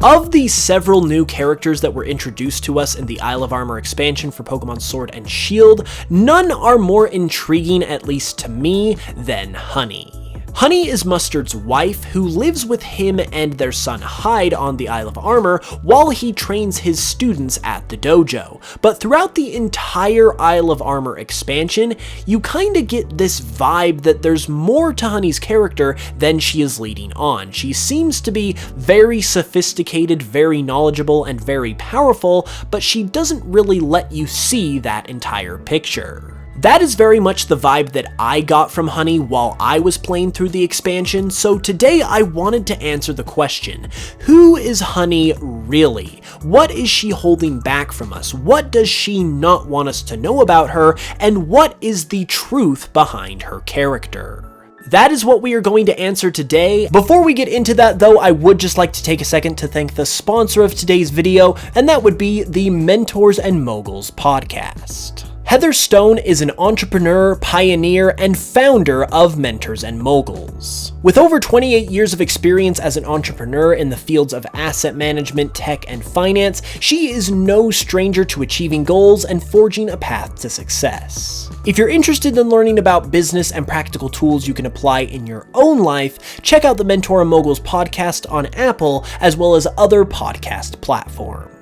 Of the several new characters that were introduced to us in the Isle of Armor expansion for Pokemon Sword and Shield, none are more intriguing, at least to me, than Honey. Honey is Mustard's wife, who lives with him and their son Hyde on the Isle of Armor while he trains his students at the dojo. But throughout the entire Isle of Armor expansion, you kinda get this vibe that there's more to Honey's character than she is leading on. She seems to be very sophisticated, very knowledgeable, and very powerful, but she doesn't really let you see that entire picture. That is very much the vibe that I got from Honey while I was playing through the expansion, so today I wanted to answer the question, who is Honey really? What is she holding back from us? What does she not want us to know about her? And what is the truth behind her character? That is what we are going to answer today. Before we get into that though, I would just like to take a second to thank the sponsor of today's video, and that would be the Mentors and Moguls podcast. Heather Stone is an entrepreneur, pioneer, and founder of Mentors and Moguls. With over 28 years of experience as an entrepreneur in the fields of asset management, tech, and finance, she is no stranger to achieving goals and forging a path to success. If you're interested in learning about business and practical tools you can apply in your own life, check out the Mentor and Moguls podcast on Apple, as well as other podcast platforms.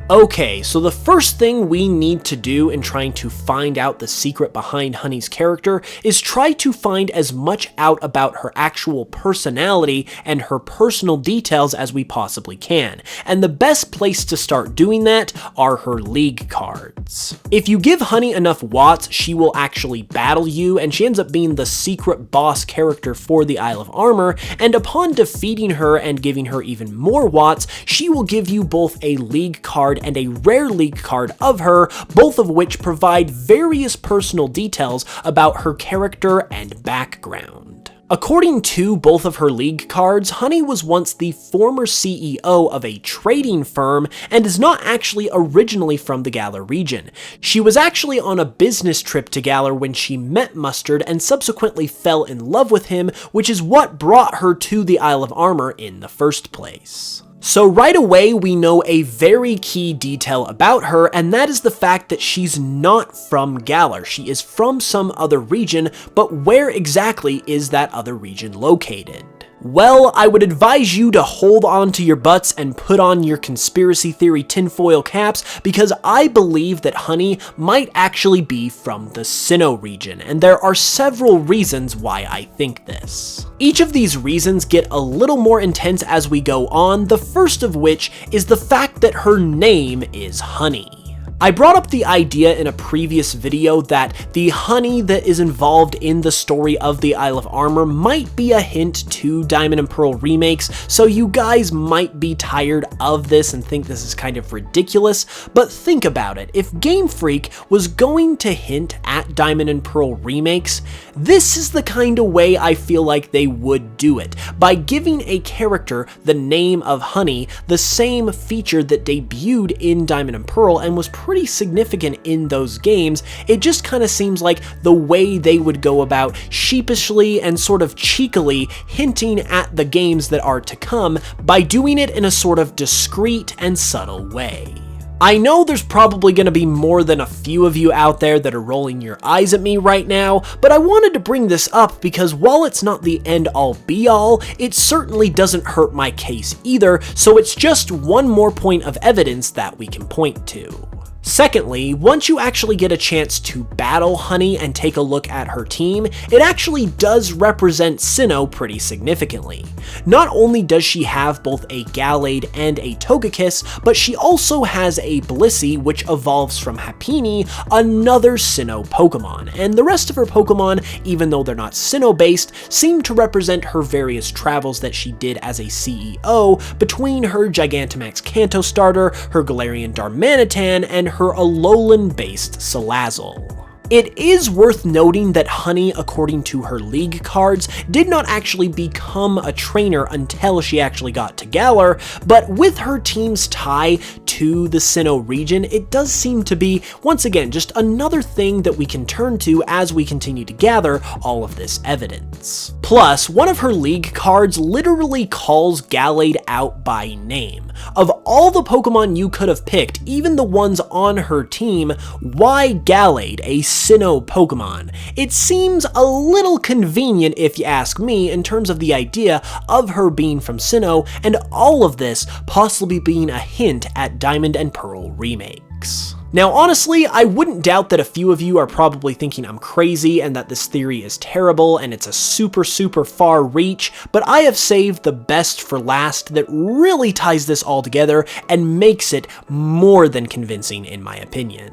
Okay, so the first thing we need to do in trying to find out the secret behind Honey's character is try to find as much out about her actual personality and her personal details as we possibly can. And the best place to start doing that are her league cards. If you give Honey enough watts, she will actually battle you, and she ends up being the secret boss character for the Isle of Armor, and upon defeating her and giving her even more watts, she will give you both a league card and a rare league card of her, both of which provide various personal details about her character and background. According to both of her league cards, Honey was once the former CEO of a trading firm and is not actually originally from the Galar region. She was actually on a business trip to Galar when she met Mustard and subsequently fell in love with him, which is what brought her to the Isle of Armor in the first place. So right away, we know a very key detail about her, and that is the fact that she's not from Galar. She is from some other region, but where exactly is that other region located? Well, I would advise you to hold on to your butts and put on your conspiracy theory tinfoil caps, because I believe that Honey might actually be from the Sinnoh region, and there are several reasons why I think this. Each of these reasons get a little more intense as we go on, the first of which is the fact that her name is Honey. I brought up the idea in a previous video that the honey that is involved in the story of the Isle of Armor might be a hint to Diamond and Pearl remakes, so you guys might be tired of this and think this is kind of ridiculous, but think about it. If Game Freak was going to hint at Diamond and Pearl remakes, this is the kind of way I feel like they would do it, by giving a character the name of Honey, the same feature that debuted in Diamond and Pearl and was pretty significant in those games. It just kind of seems like the way they would go about sheepishly and sort of cheekily hinting at the games that are to come by doing it in a sort of discreet and subtle way. I know there's probably going to be more than a few of you out there that are rolling your eyes at me right now, but I wanted to bring this up because while it's not the end-all be-all, it certainly doesn't hurt my case either, so it's just one more point of evidence that we can point to. Secondly, once you actually get a chance to battle Honey and take a look at her team, it actually does represent Sinnoh pretty significantly. Not only does she have both a Gallade and a Togekiss, but she also has a Blissey, which evolves from Happiny, another Sinnoh Pokemon, and the rest of her Pokemon, even though they're not Sinnoh-based, seem to represent her various travels that she did as a CEO between her Gigantamax Kanto starter, her Galarian Darmanitan, and her Alolan-based Salazzle. It is worth noting that Honey, according to her league cards, did not actually become a trainer until she actually got to Galar, but with her team's tie to the Sinnoh region, it does seem to be, once again, just another thing that we can turn to as we continue to gather all of this evidence. Plus, one of her league cards literally calls Gallade out by name. Of all the Pokemon you could have picked, even the ones on her team, why Gallade, a Sinnoh Pokemon? It seems a little convenient if you ask me in terms of the idea of her being from Sinnoh, and all of this possibly being a hint at Diamond and Pearl remakes. Now honestly, I wouldn't doubt that a few of you are probably thinking I'm crazy and that this theory is terrible and it's a super far reach, but I have saved the best for last that really ties this all together and makes it more than convincing in my opinion.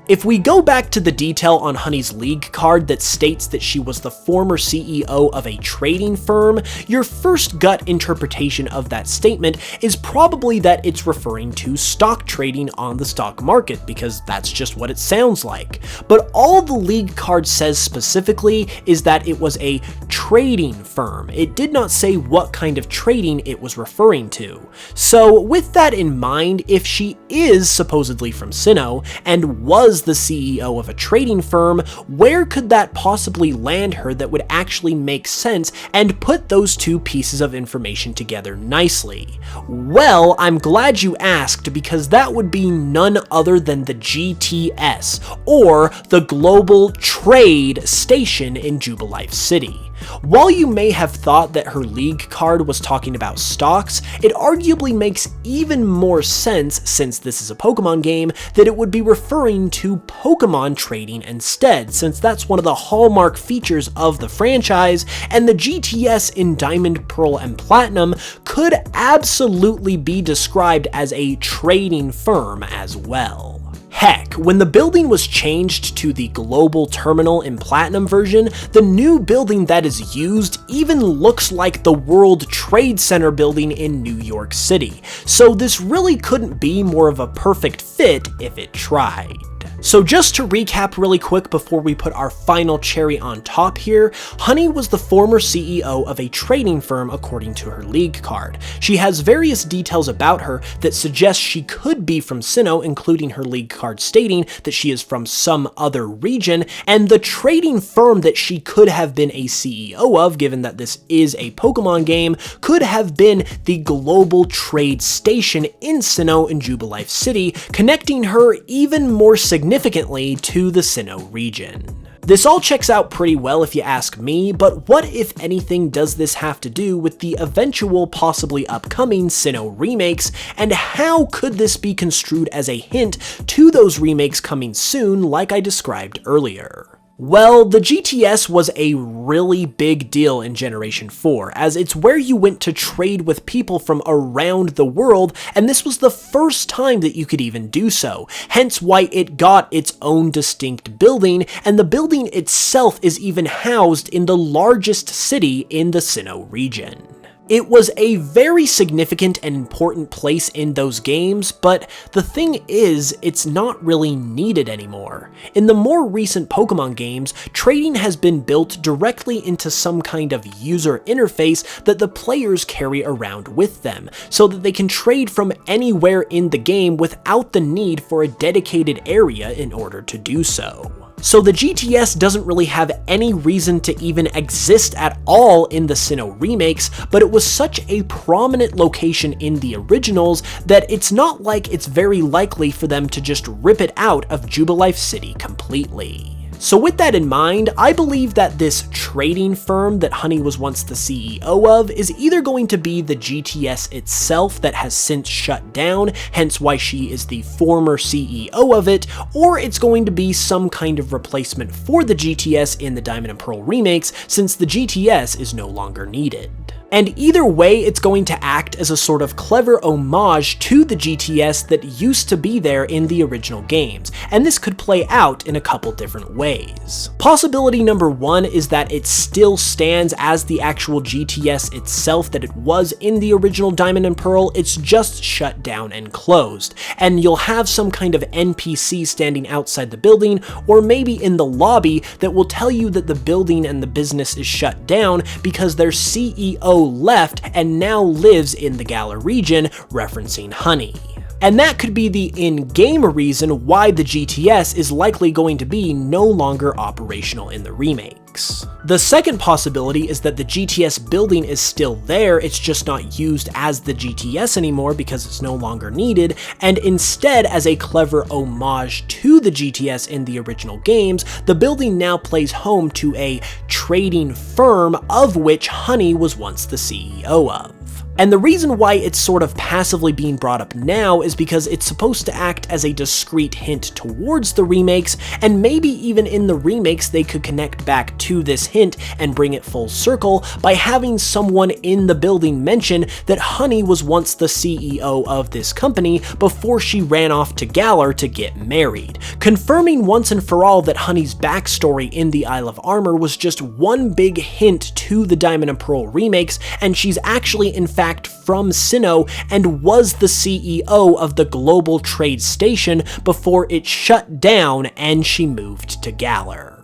If we go back to the detail on Honey's league card that states that she was the former CEO of a trading firm, your first gut interpretation of that statement is probably that it's referring to stock trading on the stock market, because that's just what it sounds like. But all the league card says specifically is that it was a trading firm. It did not say what kind of trading it was referring to. So with that in mind, if she is supposedly from Sinnoh and was the CEO of a trading firm, where could that possibly land her that would actually make sense and put those two pieces of information together nicely? Well, I'm glad you asked, because that would be none other than the GTS, or the Global Trade Station in Jubilife City. While you may have thought that her league card was talking about stocks, it arguably makes even more sense, since this is a Pokemon game, that it would be referring to Pokemon trading instead, since that's one of the hallmark features of the franchise, and the GTS in Diamond, Pearl, and Platinum could absolutely be described as a trading firm as well. Heck, when the building was changed to the Global Terminal in Platinum version, the new building that is used even looks like the World Trade Center building in New York City, so this really couldn't be more of a perfect fit if it tried. So just to recap really quick before we put our final cherry on top here, Honey was the former CEO of a trading firm according to her league card. She has various details about her that suggest she could be from Sinnoh, including her league card stating that she is from some other region, and the trading firm that she could have been a CEO of, given that this is a Pokemon game, could have been the Global Trade Station in Sinnoh in Jubilife City, connecting her even more significantly to the Sinnoh region. This all checks out pretty well if you ask me, but what if anything does this have to do with the eventual possibly upcoming Sinnoh remakes, and how could this be construed as a hint to those remakes coming soon like I described earlier? Well, the GTS was a really big deal in Generation 4, as it's where you went to trade with people from around the world, and this was the first time that you could even do so, hence why it got its own distinct building, and the building itself is even housed in the largest city in the Sinnoh region. It was a very significant and important place in those games, but the thing is, it's not really needed anymore. In the more recent Pokemon games, trading has been built directly into some kind of user interface that the players carry around with them, so that they can trade from anywhere in the game without the need for a dedicated area in order to do so. So the GTS doesn't really have any reason to even exist at all in the Sinnoh remakes, but it was such a prominent location in the originals that it's not like it's very likely for them to just rip it out of Jubilife City completely. So with that in mind, I believe that this trading firm that Honey was once the CEO of is either going to be the GTS itself that has since shut down, hence why she is the former CEO of it, or it's going to be some kind of replacement for the GTS in the Diamond and Pearl remakes, since the GTS is no longer needed. And either way, it's going to act as a sort of clever homage to the GTS that used to be there in the original games, and this could play out in a couple different ways. Possibility number one is that it still stands as the actual GTS itself that it was in the original Diamond and Pearl, it's just shut down and closed, and you'll have some kind of NPC standing outside the building, or maybe in the lobby, that will tell you that the building and the business is shut down because their CEO left and now lives in the Galar region, referencing Honey. And that could be the in-game reason why the GTS is likely going to be no longer operational in the remakes. The second possibility is that the GTS building is still there, it's just not used as the GTS anymore because it's no longer needed, and instead, as a clever homage to the GTS in the original games, the building now plays home to a trading firm of which Honey was once the CEO of. And the reason why it's sort of passively being brought up now is because it's supposed to act as a discreet hint towards the remakes, and maybe even in the remakes they could connect back to this hint and bring it full circle by having someone in the building mention that Honey was once the CEO of this company before she ran off to Galar to get married, confirming once and for all that Honey's backstory in the Isle of Armor was just one big hint to the Diamond and Pearl remakes, and she's actually in fact from Sinnoh and was the CEO of the global trade station before it shut down and she moved to Galar.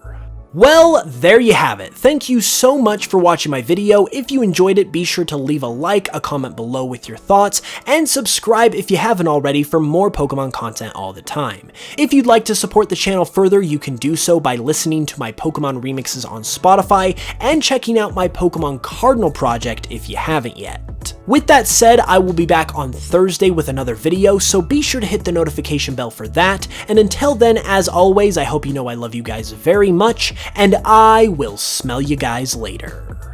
Well, there you have it. Thank you so much for watching my video. If you enjoyed it, be sure to leave a like, a comment below with your thoughts, and subscribe if you haven't already for more Pokemon content all the time. If you'd like to support the channel further, you can do so by listening to my Pokemon remixes on Spotify and checking out my Pokemon Cardinal project if you haven't yet. With that said, I will be back on Thursday with another video, so be sure to hit the notification bell for that, and until then, as always, I hope you know I love you guys very much, and I will smell you guys later.